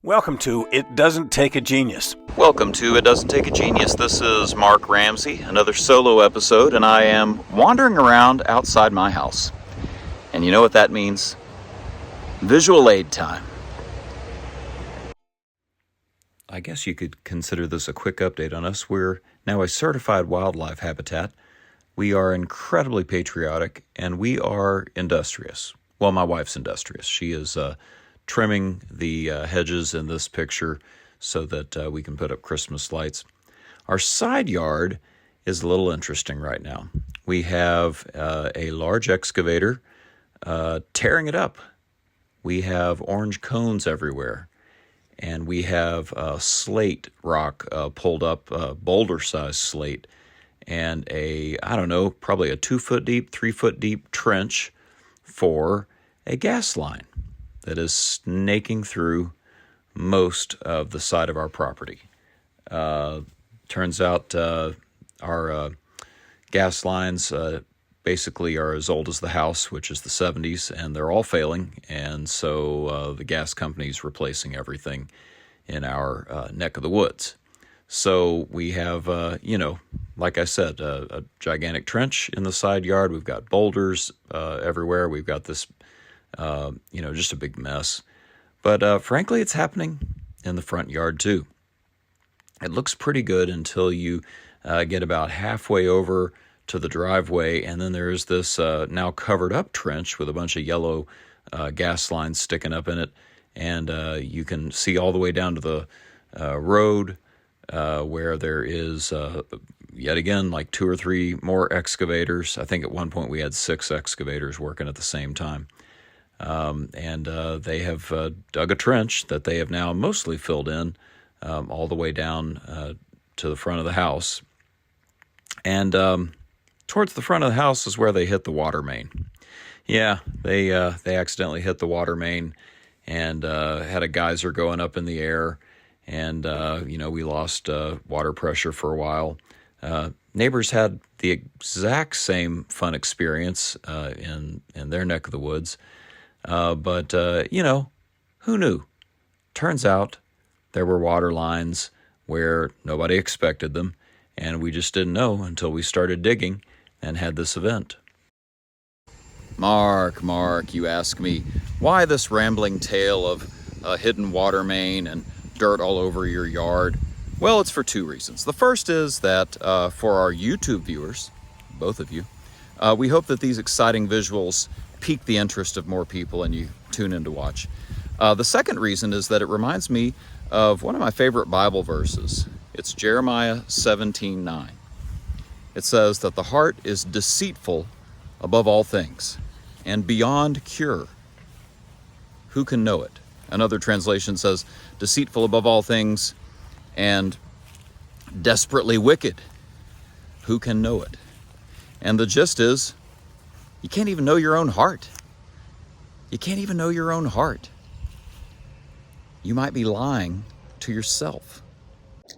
Welcome to It Doesn't Take a Genius. Welcome to It Doesn't Take a Genius. This is Mark Ramsey, another solo episode, and I am wandering around outside my house. And you know what that means? Visual aid time. I guess you could consider this a quick update on us. We're now a certified wildlife habitat. We are incredibly patriotic, and we are industrious. Well, my wife's industrious. She is trimming the hedges in this picture so that we can put up Christmas lights. Our side yard is a little interesting right now. We have a large excavator tearing it up. We have orange cones everywhere, and we have slate rock pulled up, boulder-sized slate, and probably a 2-foot deep, 3-foot deep trench for a gas line that is snaking through most of the side of our property. Turns out our gas lines basically are as old as the house, which is the 70s, and they're all failing, and so the gas company's replacing everything in our neck of the woods. So we have, like I said, a gigantic trench in the side yard. We've got boulders everywhere. We've got this just a big mess. But frankly, it's happening in the front yard too. It looks pretty good until you get about halfway over to the driveway, and then there's this now covered up trench with a bunch of yellow gas lines sticking up in it, and you can see all the way down to the road where there is yet again like 2 or 3 more excavators. I think at one point we had 6 excavators working at the same time. They have dug a trench that they have now mostly filled in all the way down to the front of the house. And towards the front of the house is where they hit the water main. Yeah, they accidentally hit the water main and had a geyser going up in the air. And, we lost water pressure for a while. Neighbors had the exact same fun experience in their neck of the woods. But who knew? Turns out there were water lines where nobody expected them, and we just didn't know until we started digging and had this event. Mark, you ask me, why this rambling tale of a hidden water main and dirt all over your yard? Well, it's for 2 reasons. The first is that for our YouTube viewers, both of you, we hope that these exciting visuals pique the interest of more people and you tune in to watch. The second reason is that it reminds me of one of my favorite Bible verses. It's Jeremiah 17:9. It says that the heart is deceitful above all things and beyond cure. Who can know it? Another translation says deceitful above all things and desperately wicked. Who can know it? And the gist is, you can't even know your own heart. You can't even know your own heart. You might be lying to yourself.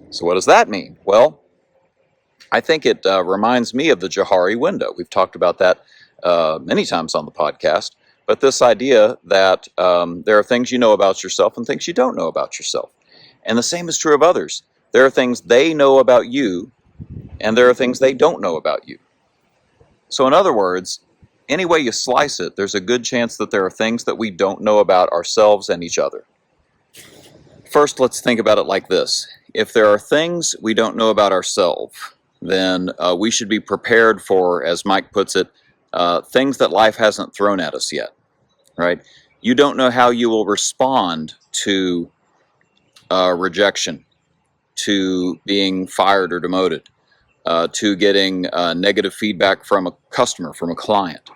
So what does that mean? Well, I think it reminds me of the Johari window. We've talked about that many times on the podcast. But this idea that there are things you know about yourself and things you don't know about yourself. And the same is true of others. There are things they know about you, and there are things they don't know about you. So in other words, any way you slice it, there's a good chance that there are things that we don't know about ourselves and each other. First, let's think about it like this. If there are things we don't know about ourselves, then we should be prepared for, as Mike puts it, things that life hasn't thrown at us yet, right? You don't know how you will respond to rejection, to being fired or demoted, to getting negative feedback from a customer, from a client,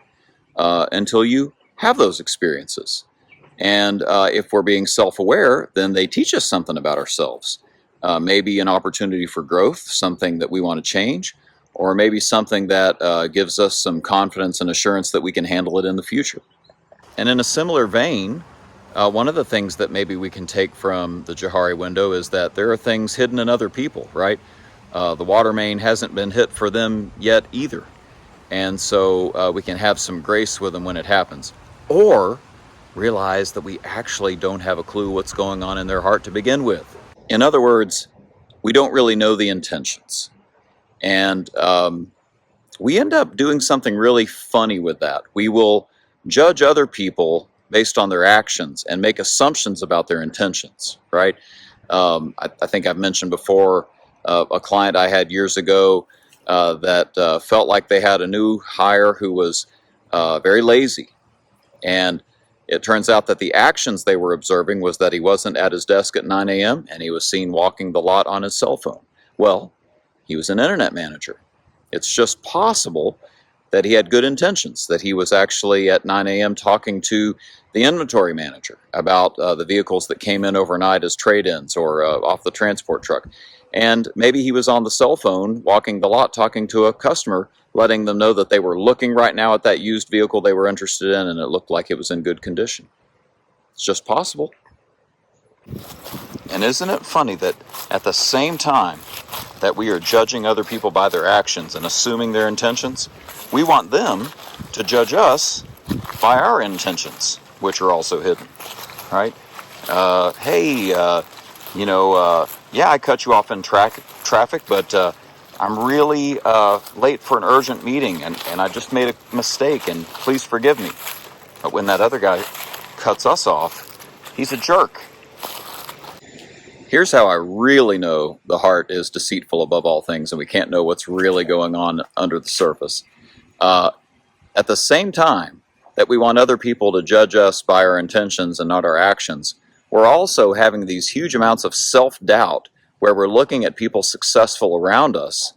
until you have those experiences. And if we're being self-aware, then they teach us something about ourselves. Maybe an opportunity for growth, something that we want to change, or maybe something that gives us some confidence and assurance that we can handle it in the future. And in a similar vein, one of the things that maybe we can take from the Johari window is that there are things hidden in other people, right? The water main hasn't been hit for them yet either. And so we can have some grace with them when it happens. Or realize that we actually don't have a clue what's going on in their heart to begin with. In other words, we don't really know the intentions. And we end up doing something really funny with that. We will judge other people based on their actions and make assumptions about their intentions, right? I think I've mentioned before a client I had years ago that felt like they had a new hire who was very lazy. And it turns out that the actions they were observing was that he wasn't at his desk at 9 a.m. and he was seen walking the lot on his cell phone. Well, he was an internet manager. It's just possible that he had good intentions, that he was actually at 9 a.m. talking to the inventory manager about the vehicles that came in overnight as trade-ins or off the transport truck. And maybe he was on the cell phone walking the lot talking to a customer, letting them know that they were looking right now at that used vehicle they were interested in and it looked like it was in good condition. It's just possible. And isn't it funny that at the same time that we are judging other people by their actions and assuming their intentions, we want them to judge us by our intentions, which are also hidden, right? Yeah, I cut you off in traffic, but I'm really late for an urgent meeting, and I just made a mistake, and please forgive me. But when that other guy cuts us off, he's a jerk. Here's how I really know the heart is deceitful above all things, and we can't know what's really going on under the surface. At the same time that we want other people to judge us by our intentions and not our actions, we're also having these huge amounts of self-doubt where we're looking at people successful around us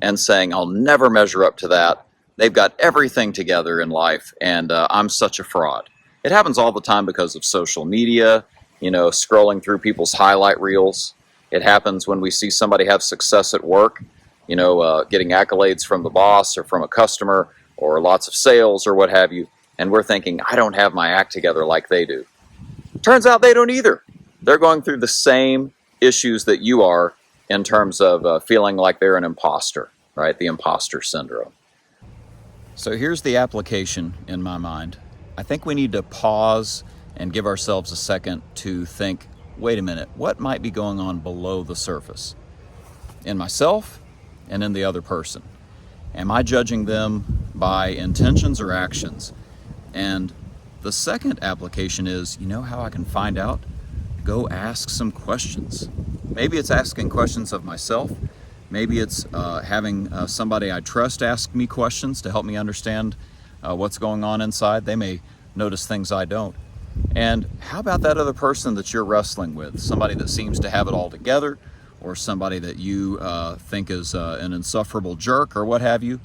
and saying, I'll never measure up to that. They've got everything together in life, and I'm such a fraud. It happens all the time because of social media, scrolling through people's highlight reels. It happens when we see somebody have success at work, getting accolades from the boss or from a customer or lots of sales or what have you. And we're thinking, I don't have my act together like they do. Turns out they don't either. They're going through the same issues that you are in terms of feeling like they're an imposter, right? The imposter syndrome. So here's the application in my mind. I think we need to pause and give ourselves a second to think, wait a minute, what might be going on below the surface? In myself and in the other person. Am I judging them by intentions or actions? And the second application is, how I can find out? Go ask some questions. Maybe it's asking questions of myself. Maybe it's having somebody I trust ask me questions to help me understand what's going on inside. They may notice things I don't. And how about that other person that you're wrestling with? Somebody that seems to have it all together, or somebody that you think is an insufferable jerk or what have you.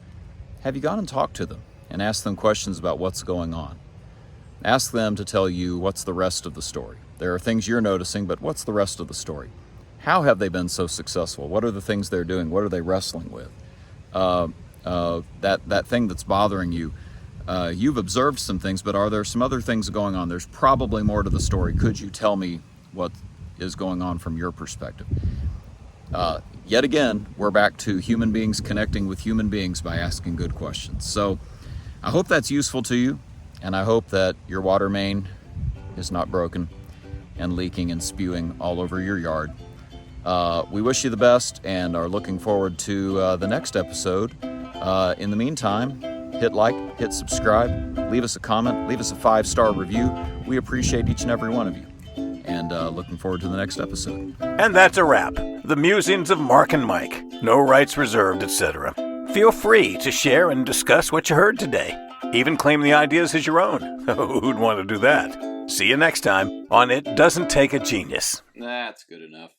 Have you gone and talked to them and asked them questions about what's going on? Ask them to tell you what's the rest of the story. There are things you're noticing, but what's the rest of the story? How have they been so successful? What are the things they're doing? What are they wrestling with? That thing that's bothering you, you've observed some things, but are there some other things going on? There's probably more to the story. Could you tell me what is going on from your perspective? Yet again, we're back to human beings connecting with human beings by asking good questions. So I hope that's useful to you, and I hope that your water main is not broken and leaking and spewing all over your yard. We wish you the best and are looking forward to the next episode. In the meantime, hit like, hit subscribe, leave us a comment, leave us a 5-star review. We appreciate each and every one of you. And looking forward to the next episode. And that's a wrap. The musings of Mark and Mike. No rights reserved, etc. Feel free to share and discuss what you heard today. Even claim the ideas as your own. Who'd want to do that? See you next time on It Doesn't Take a Genius. That's good enough.